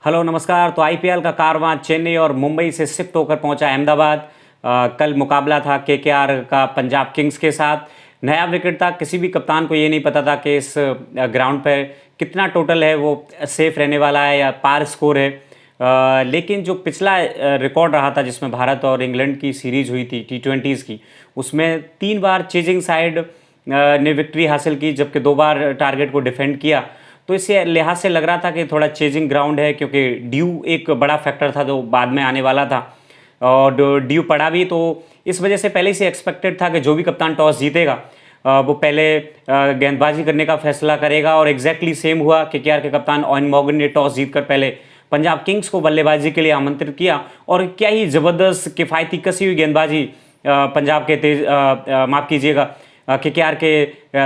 Hello नमस्कार। तो IPL का कारवां चेन्नई और मुंबई से शिफ्ट होकर पहुंचा अहमदाबाद। कल मुकाबला था केकेआर का पंजाब किंग्स के साथ। नया विकेट था, किसी भी कप्तान को ये नहीं पता था कि इस ग्राउंड पर कितना टोटल है वो सेफ रहने वाला है या पार स्कोर है। लेकिन जो पिछला रिकॉर्ड रहा था जिसमें भारत और इंग्लैंड की सीरीज हुई थी टी20s की, उसमें 3 बार चेजिंग साइड ने विक्ट्री हासिल की, जबकि 2 बार टारगेट को डिफेंड किया। तो इसी लिहाज से लग रहा था कि थोड़ा चेजिंग ग्राउंड है, क्योंकि ड्यू एक बड़ा फैक्टर था जो बाद में आने वाला था और ड्यू पड़ा भी। तो इस वजह से पहले से एक्सपेक्टेड था कि जो भी कप्तान टॉस जीतेगा वो पहले गेंदबाजी करने का फैसला करेगा, और एग्जैक्टली सेम हुआ। केकेआर के कप्तान ऑयन मॉर्गन ने टॉस जीतकर पहले पंजाब किंग्स को बल्लेबाजी के लिए आमंत्रित किया, और क्या ही ज़बरदस्त किफ़ायती कसी हुई गेंदबाजी पंजाब के तेज माफ़ कीजिएगा केकेआर के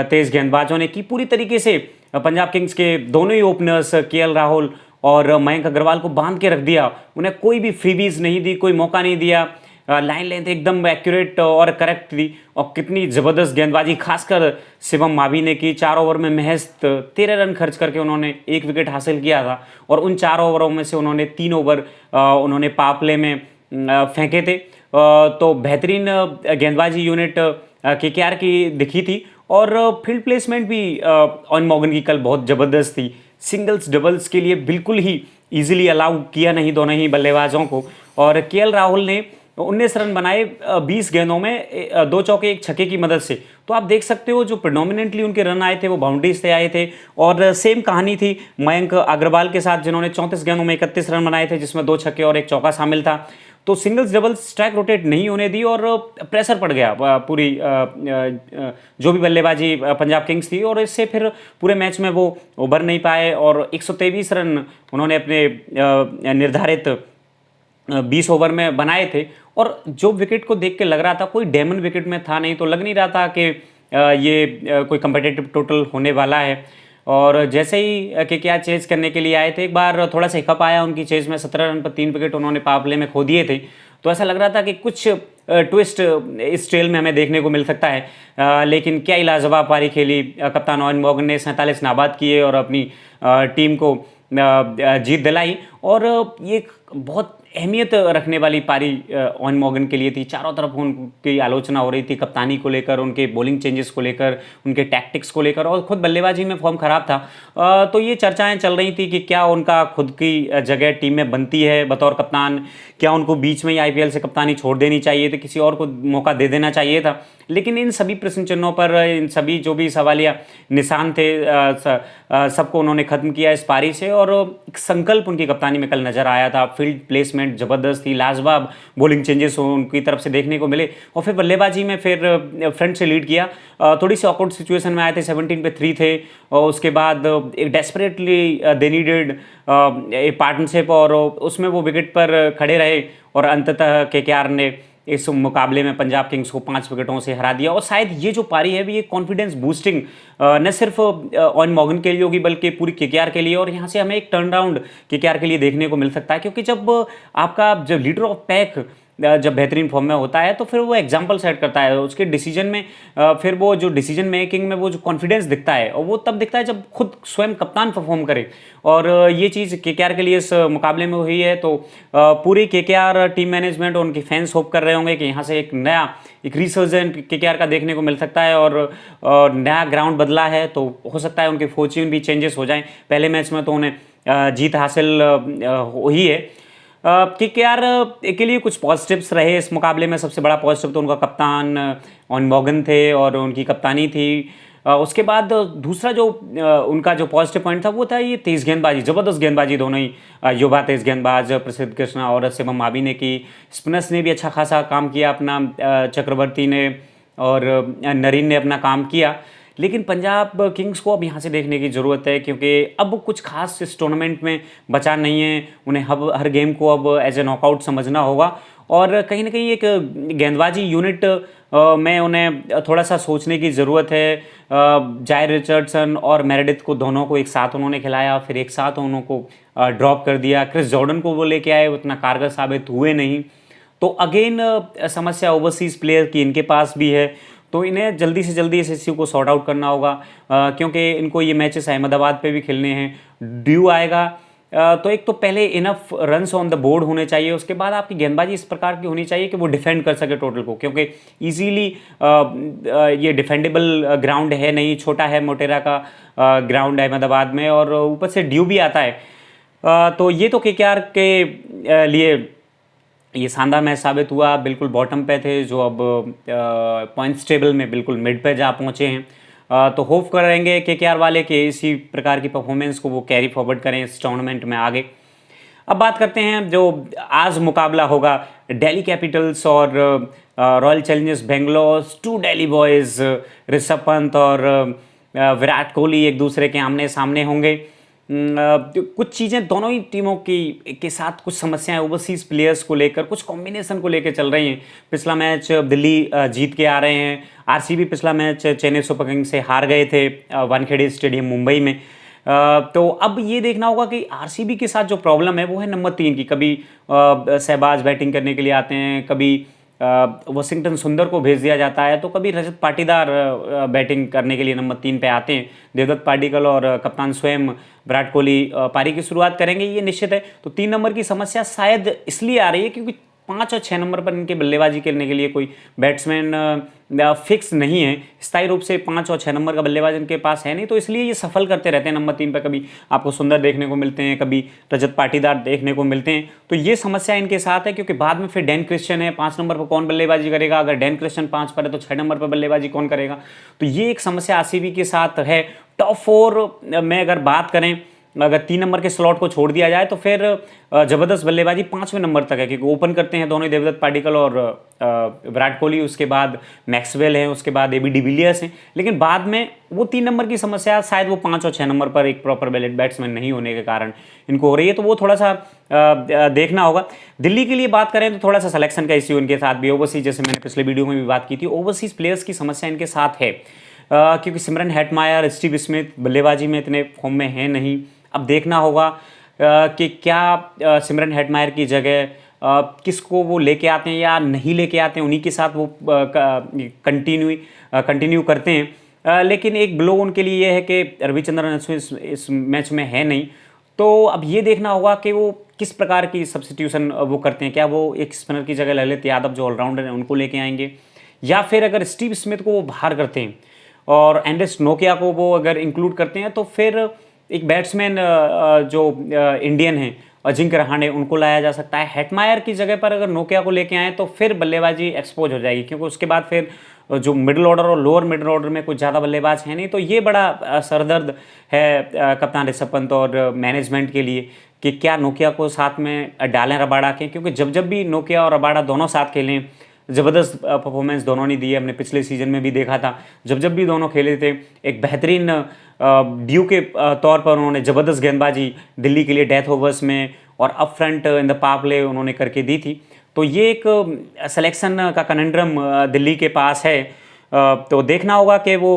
तेज़ गेंदबाजों ने की। पूरी तरीके से पंजाब किंग्स के दोनों ही ओपनर्स केएल राहुल और मयंक अग्रवाल को बांध के रख दिया। उन्हें कोई भी फ्रीबीज नहीं दी, कोई मौका नहीं दिया। लाइन लेंथ एकदम एक्यूरेट और करेक्ट थी, और कितनी ज़बरदस्त गेंदबाजी खासकर शिवम मावी ने की। 4 ओवर में महज 13 रन खर्च करके उन्होंने 1 विकेट हासिल किया था, और उन 4 ओवरों में से उन्होंने 3 ओवर उन्होंने पावर प्ले में फेंके थे। तो बेहतरीन गेंदबाजी यूनिट केकेआर की दिखी थी, और फील्ड प्लेसमेंट भी ऑयन मॉर्गन की कल बहुत ज़बरदस्त थी। सिंगल्स डबल्स के लिए बिल्कुल ही इजीली अलाउ किया नहीं दोनों ही बल्लेबाजों को, और केएल राहुल ने 19 रन बनाए 20 गेंदों में, 2 चौके 1 छक्के की मदद से। तो आप देख सकते हो जो प्रेडोमिनेंटली उनके रन आए थे वो बाउंड्रीज से आए थे। और सेम कहानी थी मयंक अग्रवाल के साथ, जिन्होंने 34 गेंदों में 31 रन बनाए थे, जिसमें 2 छक्के और 1 चौका शामिल था। तो सिंगल्स डबल्स स्ट्राइक रोटेट नहीं होने दी, और प्रेशर पड़ गया पूरी जो भी बल्लेबाजी पंजाब किंग्स थी, और इससे फिर पूरे मैच में वो उभर नहीं पाए। और 123 रन उन्होंने अपने निर्धारित 20 ओवर में बनाए थे। और जो विकेट को देख के लग रहा था कोई डायमंड विकेट में था नहीं, तो लग नहीं रहा था कि ये कोई कम्पिटिटिव टोटल होने वाला है। और जैसे ही केकेआर चेज करने के लिए आए थे, एक बार थोड़ा सा हिकअप आया उनकी चेज में। 17 रन पर 3 विकेट उन्होंने पावर प्ले में खो दिए थे। तो ऐसा लग रहा था कि कुछ ट्विस्ट इस ट्रेल में हमें देखने को मिल सकता है। लेकिन क्या ही लाजवाब पारी खेली कप्तान ऑयन मॉर्गन ने। 47 नाबाद किए और अपनी टीम को जीत दिलाई। और ये बहुत अहमियत रखने वाली पारी ऑयन मॉर्गन के लिए थी। चारों तरफ उनकी आलोचना हो रही थी कप्तानी को लेकर, उनके बॉलिंग चेंजेस को लेकर, उनके टैक्टिक्स को लेकर, और खुद बल्लेबाजी में फॉर्म खराब था। तो ये चर्चाएं चल रही थी कि क्या उनका खुद की जगह टीम में बनती है बतौर कप्तान, क्या उनको बीच में ही आईपीएल से कप्तानी छोड़ देनी चाहिए थी, किसी और को मौका दे देना चाहिए था। लेकिन इन सभी प्रश्न चिन्हों पर, इन सभी जो भी सवालिया निशान थे, सबको उन्होंने ख़त्म किया इस पारी से। और एक संकल्प उनकी कप्तानी में कल नज़र आया था। फील्ड प्लेसमेंट ज़बरदस्त थी, लाजवाब बॉलिंग चेंजेस उनकी तरफ से देखने को मिले, और फिर बल्लेबाजी में फिर फ्रंट से लीड किया। थोड़ी सी ऑकवर्ड सिचुएशन में आए थे, 17 पे 3 थे, और उसके बाद एक desperately they needed A partnership, और उसमें वो विकेट पर खड़े रहे, और अंततः केकेआर ने इस मुकाबले में पंजाब किंग्स को 5 विकेटों से हरा दिया। और शायद ये जो पारी है भी ये कॉन्फिडेंस बूस्टिंग न सिर्फ ऑयन मॉर्गन के लिए होगी, बल्कि पूरी केकेआर के लिए। और यहाँ से हमें एक टर्न राउंड केकेआर के लिए देखने को मिल सकता है, क्योंकि जब आपका जब लीडर ऑफ पैक जब बेहतरीन फॉर्म में होता है, तो फिर वो एग्जाम्पल सेट करता है उसके डिसीजन में। फिर वो जो डिसीजन मेकिंग में वो जो कॉन्फिडेंस दिखता है, और वो तब दिखता है जब खुद स्वयं कप्तान परफॉर्म करे। और ये चीज़ केकेआर के लिए इस मुकाबले में हुई है। तो पूरी केकेआर टीम मैनेजमेंट और उनके फैंस होप कर रहे होंगे कि यहाँ से एक रिसर्जेंट केकेआर का देखने को मिल सकता है, और नया ग्राउंड बदला है, तो हो सकता है उनके फॉर्च्यून भी चेंजेस हो जाएं। पहले मैच में तो उन्हें जीत हासिल हुई है। केकेआर के लिए कुछ पॉजिटिव्स रहे इस मुकाबले में। सबसे बड़ा पॉजिटिव तो उनका कप्तान ऑयन मॉर्गन थे और उनकी कप्तानी थी। उसके बाद दूसरा जो उनका जो पॉजिटिव पॉइंट था वो था ये तेज़ गेंदबाजी, ज़बरदस्त गेंदबाजी दोनों ही युवा तेज़ गेंदबाज प्रसिद्ध कृष्णा और शिवम मावी ने की। स्पिनर्स ने भी अच्छा खासा काम किया अपना, चक्रवर्ती ने और नरीन ने अपना काम किया। लेकिन पंजाब किंग्स को अब यहाँ से देखने की ज़रूरत है, क्योंकि अब कुछ खास इस टूर्नामेंट में बचा नहीं है। उन्हें हर गेम को अब एज ए नॉकआउट समझना होगा, और कहीं ना कहीं एक गेंदबाजी यूनिट में उन्हें थोड़ा सा सोचने की ज़रूरत है। जायर रिचर्डसन और मेरेडिथ को दोनों को एक साथ उन्होंने खिलाया, फिर एक साथ उनको ड्रॉप कर दिया। क्रिस जॉर्डन को वो लेके आए, उतना कारगर साबित हुए नहीं। तो अगेन समस्या ओवरसीज़ प्लेयर की इनके पास भी है। तो इन्हें जल्दी से जल्दी इस इश्यू को सॉर्ट आउट करना होगा, क्योंकि इनको ये मैचेस अहमदाबाद पे भी खेलने हैं। ड्यू आएगा तो एक तो पहले enough runs on the board होने चाहिए, उसके बाद आपकी गेंदबाजी इस प्रकार की होनी चाहिए कि वो डिफेंड कर सके टोटल को, क्योंकि इजीली ये डिफेंडेबल ग्राउंड है नहीं, छोटा है मोटेरा का ग्राउंड अहमदाबाद में, और ऊपर से ड्यू भी आता है। तो ये तो केकेआर के लिए ये शानदार मैच साबित हुआ। बिल्कुल बॉटम पे थे जो अब पॉइंट्स टेबल में बिल्कुल मिड पे जा पहुँचे हैं। तो होप करेंगे केकेआर वाले कि इसी प्रकार की परफॉर्मेंस को वो कैरी फॉरवर्ड करें इस टूर्नामेंट में आगे। अब बात करते हैं जो आज मुकाबला होगा दिल्ली कैपिटल्स और Royal Challengers Bangalore, two Delhi boys Rishabh Pant और विराट कोहली एक दूसरे के आमने सामने होंगे। कुछ चीज़ें दोनों ही टीमों की के साथ कुछ समस्याएं ओवरसीज़ प्लेयर्स को लेकर, कुछ कॉम्बिनेशन को लेकर चल रही हैं। पिछला मैच दिल्ली जीत के आ रहे हैं, आरसीबी पिछला मैच चेन्नई सुपर किंग्स से हार गए थे वानखेड़े स्टेडियम मुंबई में। तो अब ये देखना होगा कि आरसीबी के साथ जो प्रॉब्लम है वो है नंबर 3 की। कभी शहबाज बैटिंग करने के लिए आते हैं, कभी वॉशिंगटन सुंदर को भेज दिया जाता है, तो कभी रजत पाटीदार बैटिंग करने के लिए नंबर 3 पे आते हैं। देवदत्त पाडिक्कल और कप्तान स्वयं विराट कोहली पारी की शुरुआत करेंगे, ये निश्चित है। तो 3 नंबर की समस्या शायद इसलिए आ रही है क्योंकि 5 और 6 नंबर पर इनके बल्लेबाजी करने के लिए कोई बैट्समैन फिक्स नहीं है। स्थायी रूप से 5 और 6 नंबर का बल्लेबाज इनके पास है नहीं, तो इसलिए ये सफल करते रहते हैं नंबर 3 पर। कभी आपको सुंदर देखने को मिलते हैं, कभी रजत पाटीदार देखने को मिलते हैं। तो ये समस्या इनके साथ है, क्योंकि बाद में फिर डैन क्रिश्चियन है 5 नंबर पर, कौन बल्लेबाजी करेगा? अगर डैन क्रिश्चियन 5 पर है तो 6 नंबर पर बल्लेबाजी कौन करेगा? तो ये एक समस्या आरसीबी के साथ है। टॉप 4 में अगर बात करें, अगर 3 नंबर के स्लॉट को छोड़ दिया जाए तो फिर जबरदस्त बल्लेबाजी 5वें नंबर तक है, क्योंकि ओपन करते हैं दोनों देवदत्त पाडिक्कल और विराट कोहली, उसके बाद मैक्सवेल हैं, उसके बाद एबी डिविलियर्स हैं। लेकिन बाद में वो 3 नंबर की समस्या शायद वो 5 और 6 नंबर पर एक प्रॉपर बैट्समैन नहीं होने के कारण इनको हो रही है, तो वो थोड़ा सा देखना होगा। दिल्ली के लिए बात करें तो थोड़ा सा सिलेक्शन का इश्यू इनके साथ भी, ओवरसीज, जैसे मैंने पिछले वीडियो में भी बात की थी, ओवरसीज प्लेयर्स की समस्या इनके साथ है। क्योंकि सिमरन हेटमायर, स्टीव स्मिथ बल्लेबाजी में इतने फॉर्म में है नहीं। अब देखना होगा कि क्या सिमरन हेटमायर की जगह किसको वो लेके आते हैं या नहीं लेके आते हैं, उन्हीं के साथ वो कंटिन्यू करते हैं। लेकिन एक ब्लो उनके लिए ये है कि रविचंद्रन अश्विन इस मैच में है नहीं, तो अब ये देखना होगा कि वो किस प्रकार की सब्स्टिट्यूशन वो करते हैं। क्या वो एक स्पिनर की जगह ललित यादव जो ऑलराउंडर हैं उनको लेके आएंगे, या फिर अगर स्टीव स्मिथ को वो बाहर करते हैं और एंड्रेस नोकिया को वो अगर इंक्लूड करते हैं, तो फिर एक बैट्समैन जो इंडियन हैं अजिंक्य रहाणे, उनको लाया जा सकता है। हेटमायर की जगह पर अगर नोकिया को लेके आए तो फिर बल्लेबाजी एक्सपोज हो जाएगी, क्योंकि उसके बाद फिर जो मिडिल ऑर्डर और लोअर मिडिल ऑर्डर में कुछ ज़्यादा बल्लेबाज हैं नहीं। तो ये बड़ा सरदर्द है कप्तान ऋषभ पंत और मैनेजमेंट के लिए कि क्या नोकिया को साथ में डालें रबाडा के, क्योंकि जब भी नोकिया और रबाडा दोनों साथ खेलें, ज़बरदस्त परफॉर्मेंस दोनों ने दी है। हमने पिछले सीजन में भी देखा था, जब भी दोनों खेले थे एक बेहतरीन ड्यू के तौर पर उन्होंने ज़बरदस्त गेंदबाजी दिल्ली के लिए डेथ ओवर्स में और up front in the power play उन्होंने करके दी थी। तो ये एक सिलेक्शन का कनेंड्रम दिल्ली के पास है। तो देखना होगा कि वो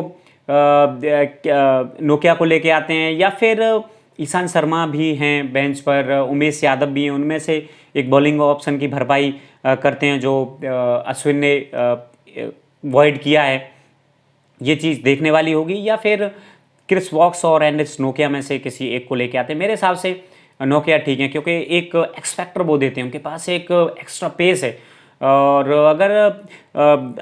नोकिया को लेके आते हैं या फिर ईशान शर्मा भी हैं बेंच पर, उमेश यादव भी हैं, उनमें से एक बॉलिंग ऑप्शन की भरपाई करते हैं जो अश्विन ने वॉइड किया है। ये चीज़ देखने वाली होगी, या फिर क्रिस वॉक्स और एंड्रेस नोकिया में से किसी एक को लेके आते हैं। मेरे हिसाब से नोकिया ठीक है, क्योंकि एक एक्स फैक्टर वो देते हैं, उनके पास एक एक्स्ट्रा पेस है। और अगर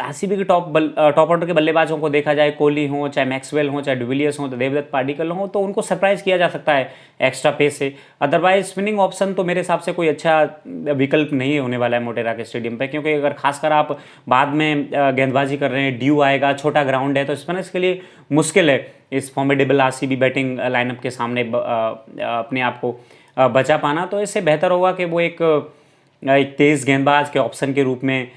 आरसीबी के टॉप ऑर्डर के बल्लेबाजों को देखा जाए, कोहली हो, चाहे मैक्सवेल हो, चाहे डिविलियर्स हो, तो देवदत्त पाडिक्कल हो, तो उनको सरप्राइज़ किया जा सकता है एक्स्ट्रा पेस से। अदरवाइज स्पिनिंग ऑप्शन तो मेरे हिसाब से कोई अच्छा विकल्प नहीं होने वाला है मोटेरा के स्टेडियम पे, क्योंकि अगर खासकर आप बाद में गेंदबाजी कर रहे हैं, ड्यू आएगा, छोटा ग्राउंड है, तो स्पिनर्स के लिए मुश्किल है इस फॉर्मेडेबल आरसीबी बैटिंग लाइनअप के सामने अपने आप को बचा पाना। तो इससे बेहतर होगा कि वो एक तेज़ गेंदबाज के ऑप्शन के रूप में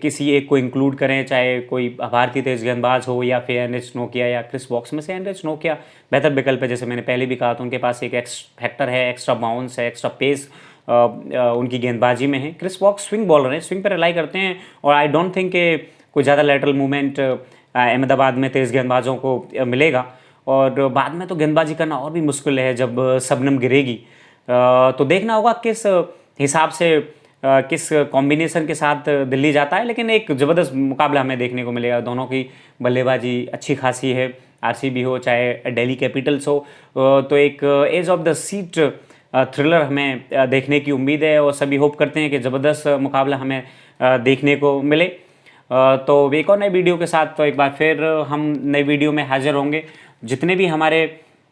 किसी एक को इंक्लूड करें, चाहे कोई भारतीय तेज़ गेंदबाज हो या फिर एंड्रेस नोकिया या क्रिस वॉक्स में से एंड्रेस नोकिया बेहतर विकल्प है। जैसे मैंने पहले भी कहा था, उनके पास एक एक्स फैक्टर है, एक्स्ट्रा बाउंस है, एक्स्ट्रा पेस उनकी गेंदबाजी में है। क्रिस वॉक्स स्विंग बॉलर हैं, स्विंग पर रिलाई करते हैं, और आई डोंट थिंक कि कोई ज़्यादा लेटरल मूवमेंट अहमदाबाद में तेज़ गेंदबाजों को मिलेगा। और बाद में तो गेंदबाजी करना और भी मुश्किल है जब शबनम गिरेगी। तो देखना होगा किस हिसाब से किस कॉम्बिनेशन के साथ दिल्ली जाता है, लेकिन एक ज़बरदस्त मुकाबला हमें देखने को मिलेगा। दोनों की बल्लेबाजी अच्छी खासी है, आरसीबी हो चाहे दिल्ली कैपिटल्स हो। तो एक edge of the seat thriller हमें देखने की उम्मीद है और सभी होप करते हैं कि ज़बरदस्त मुकाबला हमें देखने को मिले। तो एक और नए वीडियो के साथ तो एक बार फिर हम नई वीडियो में हाजिर होंगे। जितने भी हमारे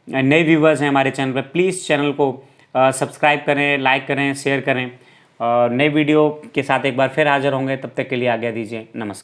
नए व्यूवर्स हैं हमारे चैनल पर, प्लीज़ चैनल को सब्सक्राइब करें, लाइक करें, शेयर करें और नए वीडियो के साथ एक बार फिर हाजिर होंगे। तब तक के लिए आज्ञा दीजिए। नमस्कार।